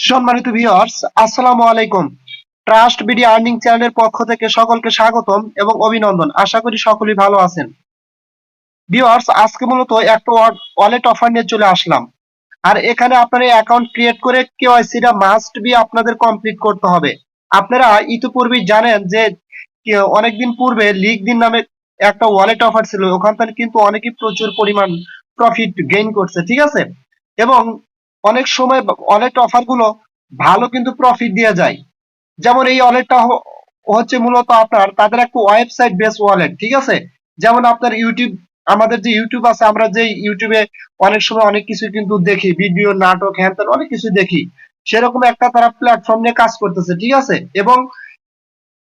সম্মানিত ভিউয়ার্স, আসসালামু আলাইকুম। ট্রাস্ট বিডি আর্নিং চ্যানেলের পক্ষ থেকে সকলকে স্বাগতম এবং অভিনন্দন। আশা করি সকলেই ভালো আছেন। ভিউয়ার্স, আজকে মূলত একটা ওয়ালেট অফার নিয়ে চলে আসলাম। আর এখানে আপনারা অ্যাকাউন্ট ক্রিয়েট করে কেওয়াইসিটা মাস্ট বি আপনাদের কমপ্লিট করতে হবে। আপনারা ইতিপূর্বেই জানেন যে অনেকদিন পূর্বে লিগদিন নামে একটা ওয়ালেট অফার ছিল, ওখান থেকে কিন্তু অনেকেই প্রচুর পরিমাণ প্রফিট গেইন করছে, ঠিক আছে। এবং অনেক সময় ওয়ালেট অফার গুলো ভালো কিন্তু প্রফিট দিয়ে যায়। যেমন এই ওয়ালেটটা হচ্ছে মূলত আপনার তাদের একটা ওয়েবসাইট বেস ওয়ালেট, ঠিক আছে। যেমন আপনার ইউটিউব, আমাদের যে ইউটিউব আছে, আমরা যে ইউটিউবে অনেক সময় অনেক কিছু কিন্তু দেখি, ভিডিও, নাটক, হ্যান ত্যান অনেক কিছু দেখি, সেরকম একটা তারা প্ল্যাটফর্ম নিয়ে কাজ করতেছে, ঠিক আছে। এবং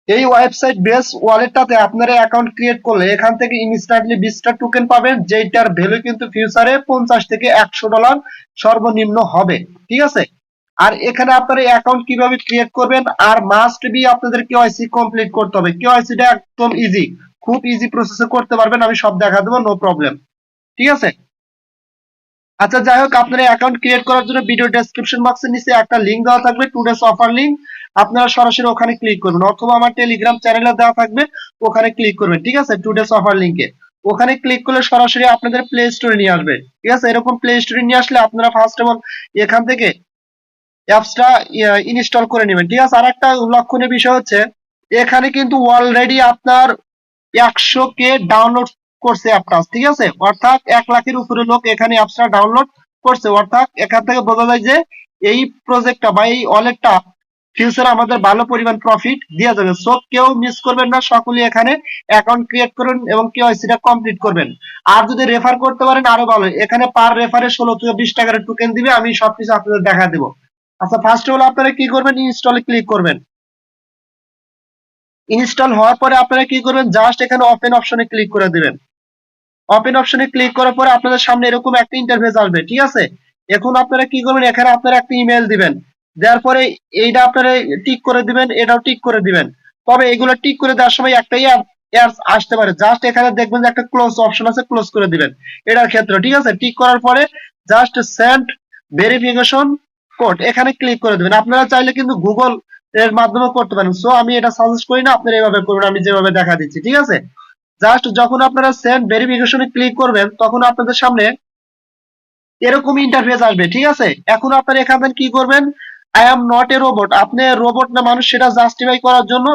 এই ওয়েবসাইট বেস ওয়ালেটটাতে আপনারা অ্যাকাউন্ট ক্রিয়েট করলে এখান থেকে ইনস্ট্যান্টলি 20টা টোকেন পাবেন, যেটার ভ্যালু কিন্তু ফিউচারে $50 থেকে $100 সর্বনিম্ন হবে, ঠিক আছে। আর এখানে আপনারা অ্যাকাউন্ট কিভাবে ক্রিয়েট করবেন, আর মাস্ট বি আপনাদের কেওয়াইসি কমপ্লিট করতে হবে। কেওয়াইসিটা একদম ইজি, খুব ইজি প্রসেসে করতে পারবেন, আমি সব দেখা দেবো, নো প্রবলেম, ঠিক আছে। আচ্ছা, যাই হোক, আপনারা অ্যাকাউন্ট ক্রিয়েট করার জন্য ভিডিও ডেসক্রিপশন বক্সের নিচে একটা লিংক দেওয়া থাকবে, টুডেস অফার লিংক। আপনারা সরাসরি ওখানে ক্লিক করবেন, অথবা আমার টেলিগ্রাম চ্যানেলে দেওয়া থাকবে, ওখানে ক্লিক করবেন, ঠিক আছে। টুডেস অফার লিংকে ওখানে ক্লিক করলে সরাসরি আপনাদের প্লে স্টোরে নিয়ে আসবে, ঠিক আছে। এরকম প্লে স্টোরে নিয়ে আসলে আপনারা ফার্স্ট অফ অল এখান থেকে অ্যাপসটা ইনস্টল করে নেবেন, ঠিক আছে। আর একটা লক্ষণীয় বিষয় হচ্ছে এখানে কিন্তু অলরেডি আপনার 100K ডাউনলোড করছে অ্যাপটা, ঠিক আছে। অর্থাৎ 1 লাখের উপরে লোক এখানে অ্যাপসটা ডাউনলোড করছে। অর্থাৎ এখান থেকে বোঝা যায় যে এই প্রজেক্টটা বা এই ওয়ালেটটা ফিউচারে আমাদের ভালো পরিমাণ প্রফিট দিয়ে যাবে। সো কেউ মিস করবেন না, সকলেই এখানে অ্যাকাউন্ট ক্রিয়েট করুন এবং কেওয়াইসিটা কমপ্লিট করবেন। আর যদি রেফার করতে পারেন আরো ভালো, এখানে পার রেফারে 16 থেকে 20 টাকার টোকেন দিবে, আমি সবকিছু আপনাদের দেখা দেবো। আচ্ছা, ফার্স্ট হলো আপনারা কি করবেন, ইনস্টলে ক্লিক করবেন। ইনস্টল হওয়ার পরে আপনারা কি করবেন, জাস্ট এখানে ওপেন অপশনে ক্লিক করে দিবেন। ওপেন অপশনে ক্লিক করার পরে আপনাদের সামনে এরকম একটা ইন্টারফেস আসবে, ঠিক আছে। এখন আপনারা কি করবেন, এখানে আপনারা একটা ইমেল দিবেন, দেওয়ার পরে এইটা আপনারা টিক করে দিবেন, এটাও টিক করে দিবেন। তবে এগুলো টিক করে দেওয়ার সময় একটা এরর আসতে পারে, জাস্ট এখানে দেখবেন যে একটা ক্লোজ অপশন আছে, ক্লোজ করে দিবেন এটার ক্ষেত্রে, ঠিক আছে। টিক করার পরে জাস্ট সেন্ড ভেরিফিকেশন কোড এখানে ক্লিক করে দিবেন। আপনারা চাইলে কিন্তু গুগল এর মাধ্যমে করতে পারেন, সো আমি এটা সাজেস্ট করি না, আপনারা এইভাবে করবেন, আমি যেভাবে দেখা দিচ্ছি, ঠিক আছে। জাস্ট যখন আপনারা সেন্ড ভেরিফিকেশনে ক্লিক করবেন তখন আপনাদের সামনে এরকম ইন্টারফেস আসবে, ঠিক আছে। এখন আপনারা এখানে কি করবেন, I am not a robot, আপনি রোবট না মানুষ সেটা জাস্টিফাই করার জন্য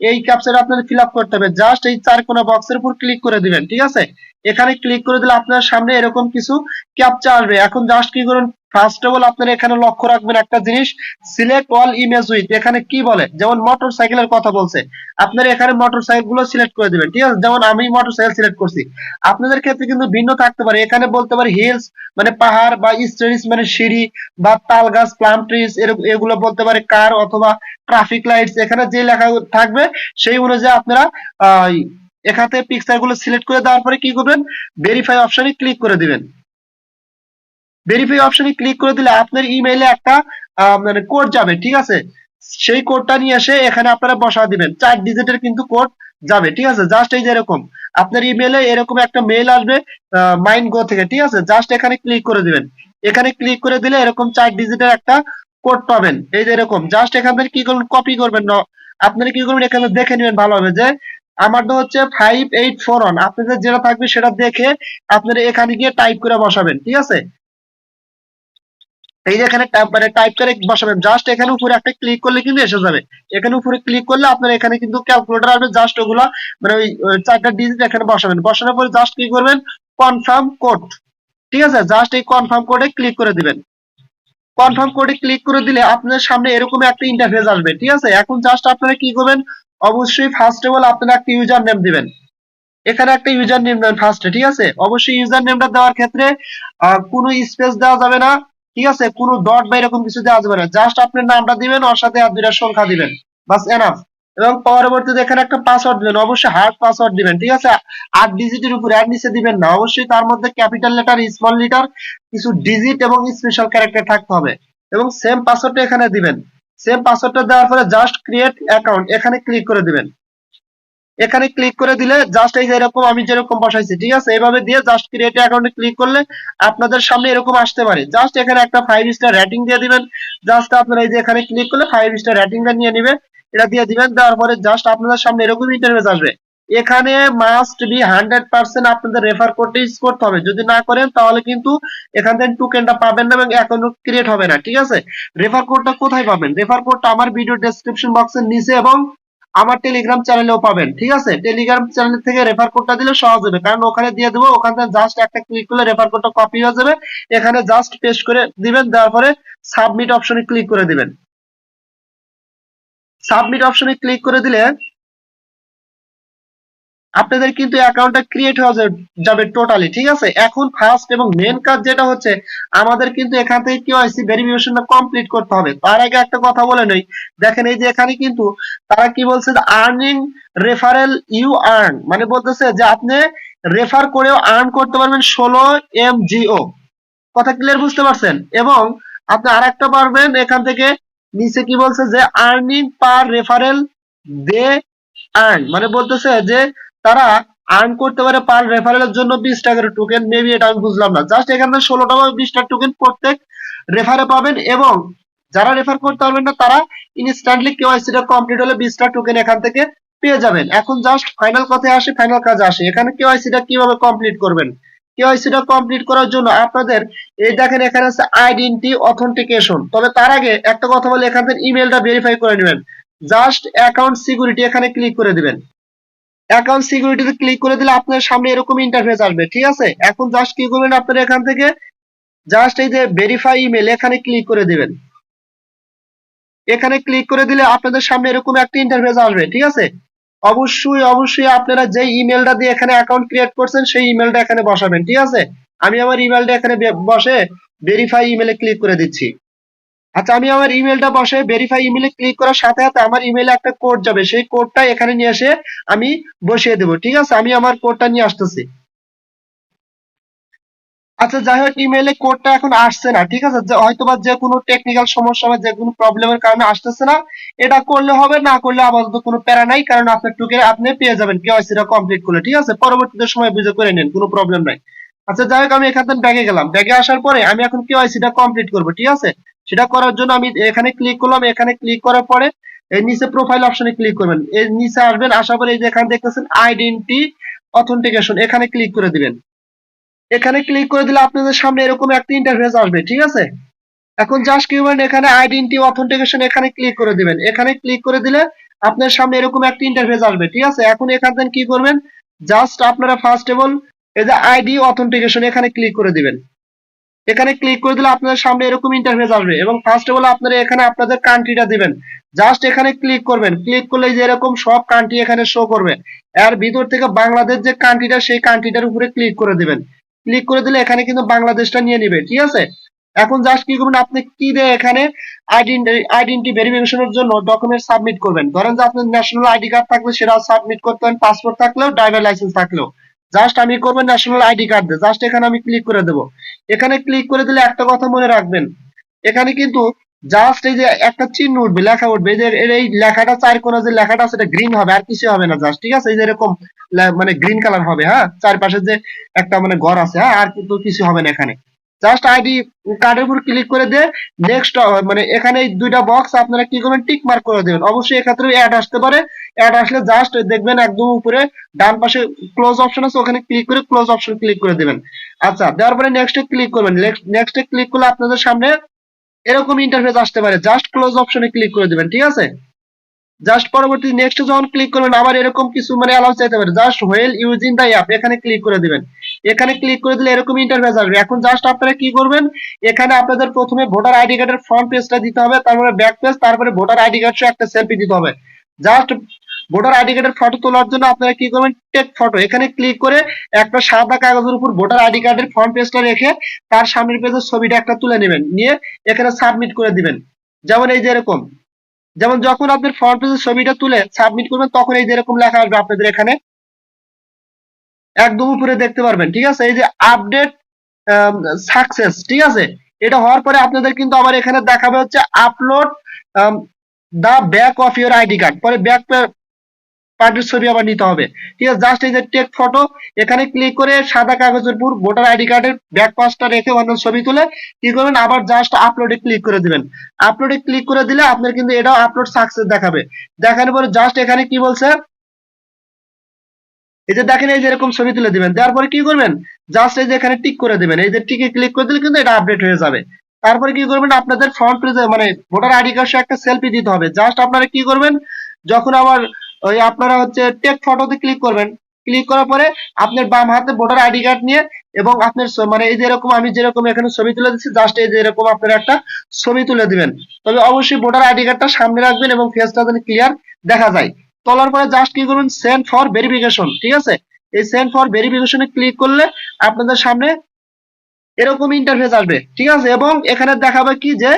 এই ক্যাপচাটা আপনাদের ফিল আপ করতে হবে। জাস্ট এই 4 কোনা বক্সের উপর ক্লিক করে দিবেন, ঠিক আছে। এখানে ক্লিক করে দিলে আপনার সামনে এরকম কিছু ক্যাপচা আসবে। এখন জাস্ট কি করুন, ফার্স্ট অফ অল আপনারা এখানে লক্ষ্য রাখবেন একটা জিনিস, সিলেক্ট অল ইমেজ উইথ, এখানে কি বলে, যেমন মোটর সাইকেলের কথা বলছে, আপনারা এখানে মোটর সাইকেল গুলো সিলেক্ট করে দিবেন, ঠিক আছে। যেমন আমি মোটর সাইকেল সিলেক্ট করছি, আপনাদের ক্ষেত্রে কিন্তু ভিন্ন থাকতে পারে। এখানে বলতে পারে হিলস মানে পাহাড়, বা স্টেরিস মানে সিঁড়ি, বা তাল গাছ প্লাম ট্রিজ, এগুলো বলতে পারে কার, অথবা ট্রাফিক লাইটস। এখানে যে লেখা থাকবে সেই অনুযায়ী আপনারা এখান থেকে পিকচার গুলো সিলেক্ট করে দেওয়ার পরে কি করবেন, ভেরিফাই অপশনে ক্লিক করে দিবেন। ভেরিফাই অপশনে ক্লিক করে দিলে আপনার ইমেইলে একটা মানে কোড যাবে, ঠিক আছে। সেই কোডটা নিয়ে এসে এখানে আপনারা বসা দিবেন, 4 ডিজিটের কিন্তু কোড যাবে, ঠিক আছে। জাস্ট এই যে এরকম আপনার ইমেইলে এরকম একটা মেইল আসবে মাইন্ড গো থেকে, ঠিক আছে। জাস্ট এখানে ক্লিক করে দিবেন। এখানে ক্লিক করে দিলে এরকম 4 ডিজিটের একটা কোড পাবেন, এই যে এরকম। জাস্ট এখান থেকে কি করবেন, কপি করবেন না, আপনারা কি করবেন, এখানে দেখে নেবেন ভালোভাবে যে আমারটা হচ্ছে 5841, আপনাদের যেটা থাকবে সেটা দেখে আপনারা এখানে গিয়ে টাইপ করে বসাবেন, ঠিক আছে। এই যে এখানে টাইপ করে বসাবেন, জাস্ট এখানে উপরে একটা ক্লিক করলে কিন্তু এসে যাবে। এখানে উপরে ক্লিক করলে আপনার এখানে কিন্তু ক্যালকুলেটর আসবে, জাস্ট ওগুলা মানে ওই 4টা ডিজিট এখানে বসাবেন। বসানোর পরে জাস্ট কি করবেন, কনফার্ম কোড, ঠিক আছে। জাস্ট এই কনফার্ম কোডে ক্লিক করে দিবেন। কনফার্ম কোডে ক্লিক করে দিলে আপনার সামনে এরকম একটা ইন্টারফেস আসবে, ঠিক আছে। এখন জাস্ট আপনারা কি করবেন, অবশ্যই ফার্স্ট অফ অল আপনারা একটা ইউজার নেম দিবেন। এখানে একটা ইউজার নেম দেন ফার্স্টে, ঠিক আছে। অবশ্যই ইউজার নেমটা দেওয়ার ক্ষেত্রে কোনো স্পেস দেওয়া যাবে না, ঠিক আছে। কোনো ডট বা এরকম কিছু দেওয়া যাবে না, জাস্ট আপনার নামটা দিবেন, ওর সাথে আর 2টা সংখ্যা দিবেন, বাস এনাফ। এবং পরবর্তীতে এখানে একটা পাসওয়ার্ড দিবেন, অবশ্যই হার্ড পাসওয়ার্ড দিবেন, ঠিক আছে। 8 ডিজিটের উপরে আর নিচে দিবেন না, অবশ্যই তার মধ্যে ক্যাপিটাল লেটার, স্মল লেটার, কিছু ডিজিট এবং স্পেশাল ক্যারেক্টার থাকতে হবে। এবং সেম পাসওয়ার্ডটা এখানে দিবেন। সেম পাসওয়ার্ডটা দেওয়ার পরে জাস্ট ক্রিয়েট অ্যাকাউন্ট এখানে ক্লিক করে দিবেন। এখানে ক্লিক করে দিলে জাস্ট এই যে এরকম আমি যেরকম বসাইছি, ঠিক আছে, এভাবে দিয়ে জাস্ট ক্রিয়েট অ্যাকাউন্টে ক্লিক করলে আপনাদের সামনে এরকম আসতে পারে। জাস্ট এখানে একটা 5 স্টার রেটিং দিয়ে দিবেন। জাস্ট আপনারা এই যে এখানে ক্লিক করলে 5 স্টার রেটিংটা নিয়ে নেবেন, এটা দিয়ে দিবেন। দেওয়ার পরে জাস্ট আপনাদের সামনে এরকম ইন্টারফেস আসবে। এখানে মাস্ট বি 100% আপনাদের রেফার কোডটা ইউজ করতে হবে। যদি না করেন তাহলে কিন্তু এখান থেকে টোকেনটা পাবেন না এবং অ্যাকাউন্ট ক্রিয়েট হবে না, ঠিক আছে। রেফার কোডটা কোথায় পাবেন? রেফার কোডটা আমার ভিডিও ডেসক্রিপশন বক্সের নিচে এবং আমার টেলিগ্রাম চ্যানেলেও পাবেন, ঠিক আছে। টেলিগ্রাম চ্যানেল থেকে রেফার কোডটা দিলে সহজ হবে, কারণ ওখানে দিয়ে দেবো। ওখান থেকে জাস্ট একটা ক্লিক করলে রেফার কোডটা কপি হয়ে যাবে। এখানে জাস্ট পেস্ট করে দিবেন, দেওয়ার পরে সাবমিট অপশনে ক্লিক করে দিবেন। সাবমিট অপশনে ক্লিক করে দিলে আপনাদের কিন্তু অ্যাকাউন্টটা ক্রিয়েট হয়ে যাবে টোটালি, ঠিক আছে। এখন ফার্স্ট এবং মেন কাজ যেটা হচ্ছে, আমাদের কিন্তু এখান থেকে কেওয়াইসি ভেরিফিকেশনটা কমপ্লিট করতে হবে। তার আগে একটা কথা বলে নেই, দেখেন এই যে এখানে কিন্তু তারা কি বলছে, যে আর্নিং রেফারেল ইউ আর্ন, মানে বলতেছে যে আপনি রেফার করেও আর্ন করতে পারবেন 16 MGO। কথা ক্লিয়ার বুঝতে পারছেন? এবং আপনি আরেকটা পারবেন এখান থেকে, নিচে কি বলছে, যে earning per referral they earn, মানে বলতেছে যে তারা আর্ন করতে পারে পার রেফারেলের জন্য 20 টাকার টোকেন। মেবি এটা আমি বুঝলাম না। জাস্ট এখানে 16 টাকা 20 টা টোকেন প্রত্যেক রেফারে পাবেন, এবং যারা রেফার করতে পারবেন না তারা ইনস্ট্যান্টলি কেওয়াইসি টা কমপ্লিট হলে 20 টা টোকেন এখান থেকে পেয়ে যাবেন। এখন জাস্ট ফাইনাল কথায় আসি, ফাইনাল কাজে আসি। এখানে কেওয়াইসি টা কিভাবে কমপ্লিট করবেন? কেওয়াইসি টা কমপ্লিট করার জন্য আপনাদের এই দেখেন এখানে আছে আইডেন্টি অথেন্টিকেশন। তবে তার আগে একটা কথা বলি, এখান থেকে ইমেলটা ভেরিফাই করে নেবেন। জাস্ট অ্যাকাউন্ট সিকিউরিটি এখানে ক্লিক করে দিবেন। অ্যাকাউন্ট সিকিউরিটিতে ক্লিক করে দিলে আপনার সামনে এরকম ইন্টারফেস আসবে, ঠিক আছে। এখন জাস্ট কি করবেন, আপনারা এখান থেকে জাস্ট এই যে ভেরিফাই ইমেল এখানে ক্লিক করে দিবেন। এখানে ক্লিক করে দিলে আপনাদের সামনে এরকম একটা ইন্টারফেস আসবে, ঠিক আছে। অবশ্যই অবশ্যই আপনারা যে ইমেলটা দিয়ে এখানে অ্যাকাউন্ট ক্রিয়েট করছেন সেই ইমেলটা এখানে বসাবেন, ঠিক আছে। আমি আমার ইমেলটা এখানে বসে ভেরিফাই ইমেলে ক্লিক করে দিচ্ছি। আচ্ছা, আমি আমার ইমেলটা বসে ভেরিফাই ইমেলে ক্লিক করার সাথে সাথে আমার ইমেলে একটা কোড যাবে, সেই কোডটা এখানে নিয়ে এসে আমি বসিয়ে দেবো, ঠিক আছে। আমি আমার কোডটা নিয়ে আসতেছি। আচ্ছা, যাই হোক, ইমেলে কোডটা এখন আসছে না, ঠিক আছে। হয়তোবা যে কোনো টেকনিক্যাল সমস্যা বা যে কোনো প্রবলেমের কারণে আসতেছে না। এটা করলে হবে, না করলে আপাতত কোনো প্যারা নাই, কারণ আপনার টোকেন আপনি পেয়ে যাবেন কেওয়াইসি টা কমপ্লিট করলে, ঠিক আছে। পরবর্তীতে সময় বুঝে করে নেন, কোনো প্রবলেম নাই। আচ্ছা, যাই হোক, আমি এখান থেকে ব্যাগে গেলাম। ব্যাগে আসার পরে আমি এখন কেওয়াইসি টা কমপ্লিট করবো, ঠিক আছে। সেটা করার জন্য আমি এখানে ক্লিক করলাম। এখানে ক্লিক করার পরে এই নিচে প্রোফাইল অপশনে ক্লিক করবেন। এর নিচে আসবেন, আসার পরে এই যে এখানে দেখতেছেন আইডেন্টি অথেন্টিকেশন, এখানে ক্লিক করে দিবেন। এখানে ক্লিক করে দিলে আপনাদের সামনে এরকম একটা ইন্টারফেস আসবে, ঠিক আছে। এখন জাস্ট কি করবেন, এখানে আইডেন্টি অথেন্টিকেশন এখানে ক্লিক করে দিবেন। এখানে ক্লিক করে দিলে আপনার সামনে এরকম একটা ইন্টারফেস আসবে, ঠিক আছে। এখন এখান থেকে কি করবেন, জাস্ট আপনারা ফার্স্ট অফ অল এই যে আইডি অথেন্টিকেশন এখানে ক্লিক করে দিবেন। এখানে ক্লিক করে দিলে আপনাদের সামনে এরকম ইন্টারফেস আসবে, এবং ফার্স্ট অফ অল আপনারা এখানে আপনাদের কান্ট্রিটা দিবেন। জাস্ট এখানে ক্লিক করবেন। ক্লিক করলে যে এরকম সব কান্ট্রি এখানে শো করবে। এর ভিতর থেকে বাংলাদেশ যে কান্ট্রিটা, সেই কান্ট্রিটার উপরে ক্লিক করে দিবেন। ক্লিক করে দিলে এখানে কিন্তু বাংলাদেশটা নিয়ে নিবে, ঠিক আছে। এখন জাস্ট কি করবেন, আপনি কি দিয়ে এখানে আইডেন্টি ভেরিফিকেশনের জন্য ডকুমেন্ট সাবমিট করবেন। ধরেন যে আপনার ন্যাশনাল আইডি কার্ড থাকলে সেটা সাবমিট করতে পারেন, পাসপোর্ট থাকলেও, ড্রাইভার লাইসেন্স থাকলেও। জাস্ট আমি করবেন ন্যাশনাল আইডি কার্ড দিয়ে। জাস্ট এখানে আমি ক্লিক করে দেবো। এখানে ক্লিক করে দিলে একটা কথা মনে রাখবেন, এখানে কিন্তু জাস্ট এই যে একটা চিহ্ন উঠবে, লেখা উঠবে, এই যে এই লেখাটা চার কোণা যে লেখাটা আছে, এটা গ্রিন হবে, আর কিছু হবে না, জাস্ট, ঠিক আছে। এই যে এরকম মানে গ্রিন কালার হবে, হ্যাঁ। চারপাশে যে একটা মানে ঘর আছে, হ্যাঁ, আর কিন্তু কিছু হবে না এখানে। জাস্ট আইডি কার্ডের উপর ক্লিক করে দিয়ে নেক্সট, মানে এখানে এই দুইটা বক্স আপনারা কি করবেন, টিক মার্ক করে দেবেন। অবশ্যই এক্ষেত্রে অ্যাড আসতে পারে। অ্যাড আসলে জাস্ট দেখবেন একদম উপরে ডান পাশে ক্লোজ অপশন আছে, ওখানে ক্লিক করে ক্লোজ অপশন ক্লিক করে দিবেন। আচ্ছা, দেওয়ার পরে নেক্সটে ক্লিক করবেন। নেক্সটে ক্লিক করলে আপনাদের সামনে এরকম ইন্টারফেস আসতে পারে। জাস্ট ক্লোজ অপশনে ক্লিক করে দিবেন, ঠিক আছে। জাস্ট পরবর্তী নেক্সট যখন ক্লিক করবেন, আবার এরকম কিছু মানে অ্যালাউ চাইতে পারে। Just while using the app এখানে ক্লিক করে দিবেন। এখানে ক্লিক করে দিলে এরকম ইন্টারফেস আসবে। এখন জাস্ট আপনারা কি করবেন, এখানে আপনাদের প্রথমে ভোটার আইডি কার্ডের ফ্রন্ট পেজটা দিতে হবে, তারপরে ব্যাক পেজ, তারপরে ভোটার আইডি কার্ড সহ একটা সেলফি দিতে হবে। জাস্ট ভোটার আইডি কার্ডের ফটো তোলার জন্য আপনারা কি করবেন, টেক ফটো এখানে ক্লিক করে একটা সাদা কাগজের উপর ভোটার আইডি কার্ডের ফ্রন্ট পেজটা রেখে তার সামনের পেজের ছবিটা একটা তুলে নেবেন, নিয়ে এখানে সাবমিট করে দিবেন। যেমন এই যে এরকম, যেমন যখন আপনার ফ্রন্ট পেজের ছবিটা তুলে সাবমিট করবেন, তখন এই যে এরকম লেখা আসবে আপনাদের এখানে একদম উপরে দেখতে পারবেন, ঠিক আছে। এই যে আপডেট সাকসেস, ঠিক আছে। এটা হওয়ার পরে আপনাদের কিন্তু আবার এখানে দেখাবে হচ্ছে upload the back of your ID card. পরে ব্যাক পার্টির ছবি আবার নিতে হবে। ঠিক আছে, জাস্ট এই যে টেক ফটো, এখানে ক্লিক করে সাদা কাগজের উপর ভোটার আইডি কার্ডের ব্যাক পাশটা রেখে অন্য ছবি তুলে কি করবেন, আবার জাস্ট আপলোডে ক্লিক করে দিবেন। আপলোডে ক্লিক করে দিলে আপনার কিন্তু এটাও আপলোড সাকসেস দেখাবে। দেখানোর পরে জাস্ট এখানে কি বলছে, এই যে দেখেন এই যে এরকম ছবি তুলে দিবেন। দেওয়ার পরে কি করবেন, জাস্ট এই যে এখানে টিক করে দিবেন। এই যে টিকে ক্লিক করে দিলে কিন্তু এটা আপডেট হয়ে যাবে। তারপরে কি করবেন, আপনাদের ফ্রন্ট পেজে মানে ভোটার আইডি কার্ডে একটা সেলফি দিতে হবে। জাস্ট আপনারা কি করবেন, যখন আবার ওই আপনারা হচ্ছে টেক ফটোতে ক্লিক করবেন, ক্লিক করার পরে আপনার বাম হাতে ভোটার আইডি কার্ড নিয়ে এবং আপনার মানে এই যে এরকম আমি যেরকম এখানে ছবি তুলে দিচ্ছি, জাস্ট এই যে এরকম আপনারা একটা ছবি তুলে দিবেন। তবে অবশ্যই ভোটার আইডি কার্ডটা সামনে রাখবেন এবং ফেসটা যেন ক্লিয়ার দেখা যায়। তোলার পরে জাস্ট কি করবেন, সেন্ড ফর ভেরিফিকেশন। ঠিক আছে, এই সেন্ড ফর ভেরিফিকেশনে ক্লিক করলে আপনাদের সামনে এরকম ইন্টারফেস আসবে। ঠিক আছে, এবং এখানে দেখাবে কি যে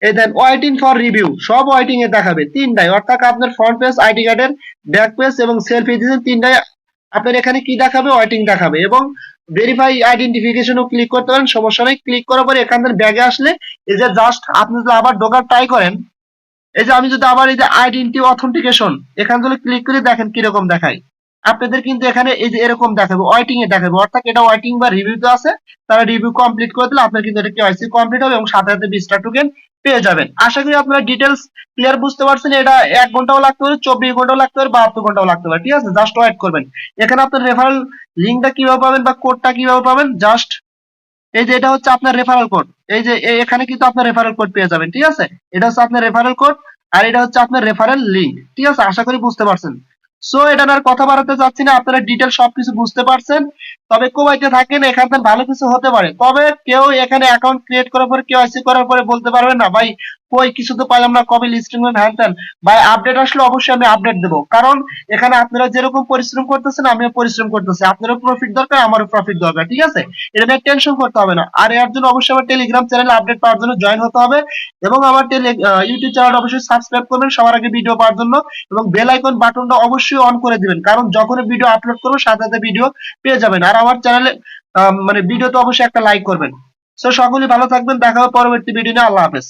এই দেন ওয়েটিং ফর রিভিউ, সব ওয়েটিং এ দেখাবে তিনটাই, অর্থাৎ আপনার ফ্রন্ট পেজ, আইডি কার্ডের ব্যাক পেজ এবং সেলফি দিয়েছেন তিনটাই আপনার এখানে কি দেখাবে, ওয়েটিং দেখাবে। এবং ভেরিফাই আইডেন্টিফিকেশনও ক্লিক করতে পারেন, সমস্যা নেই। ক্লিক করার পরে এখান থেকে ব্যাগে আসলে এই যে জাস্ট আপনি যদি আবার ঢোকার ট্রাই করেন, এই যে আমি যদি আবার এই যে আইডেন্টি অথেন্টিকেশন এখান থেকে ক্লিক করে দেখেন কিরকম দেখায়। আপনাদের কিন্তু এখানে এই যে এরকম দেখাবে, ওয়েটিং এ দেখাবে, অর্থাৎ এটা ওয়েটিং বা রিভিউতে আছে। তারা রিভিউ কমপ্লিট করে দিলে আপনার কিন্তু এটা কেওয়াইসি কমপ্লিট হবে এবং সাথে সাথে 20টা টোকেন পেয়ে যাবেন। আশা করি আপনারা ডিটেলস ক্লিয়ার বুঝতে পারছেন। এটা 1 ঘন্টাও লাগতে পারে, 24 ঘন্টাও লাগতে পারে, 72 ঘন্টাও লাগতে পারে। ঠিক আছে, জাস্ট ওয়েট করবেন। এখানে আপনার রেফারেল লিঙ্কটা কিভাবে পাবেন বা কোডটা কিভাবে পাবেন, জাস্ট এই যে এটা হচ্ছে আপনার রেফারেল কোড। এই যে এখানে কিন্তু আপনার রেফারেল কোড পেয়ে যাবেন। ঠিক আছে, এটা হচ্ছে আপনার রেফারেল কোড আর এটা হচ্ছে আপনার রেফারেল লিংক। ঠিক আছে, আশা করি বুঝতে পারছেন। সো এটা আর কথা বাড়াতে যাচ্ছি না, আপনারা ডিটেল সবকিছু বুঝতে পারছেন। তবে কোবাইতে থাকেন, এখান থেকে ভালো কিছু হতে পারে। তবে কেউ এখানে অ্যাকাউন্ট ক্রিয়েট করার পরে কেওয়াইসি করার পরে বলতে পারবেন না ভাই কই কিছু তো পাইলাম না, কবে লিস্টিং হবেন হ্যান ত্যান। ভাই আপডেট আসলে অবশ্যই আমি আপডেট দেবো, কারণ এখানে আপনারা যেরকম পরিশ্রম করতেছেন আমিও পরিশ্রম করতেছি। আপনারও প্রফিট দরকার, আমারও প্রফিট দরকার। ঠিক আছে, এটা নিয়ে টেনশন করতে হবে না। আর এর জন্য অবশ্যই আমার টেলিগ্রাম চ্যানেলে আপডেট পাওয়ার জন্য জয়েন হতে হবে এবং আমার ইউটিউব চ্যানেল অবশ্যই সাবস্ক্রাইব করবেন সবার আগে ভিডিও পাওয়ার জন্য এবং বেল আইকন বাটনটা অবশ্যই অন করে দিবেন, কারণ যখন ভিডিও আপলোড করবো সাথে সাথে ভিডিও পেয়ে যাবেন। আর আমার চ্যানেলে মানে ভিডিওতে অবশ্যই একটা লাইক করবেন। সো সকলেই ভালো থাকবেন, দেখা হবে পরবর্তী ভিডিও নিয়ে। আল্লাহ হাফেজ।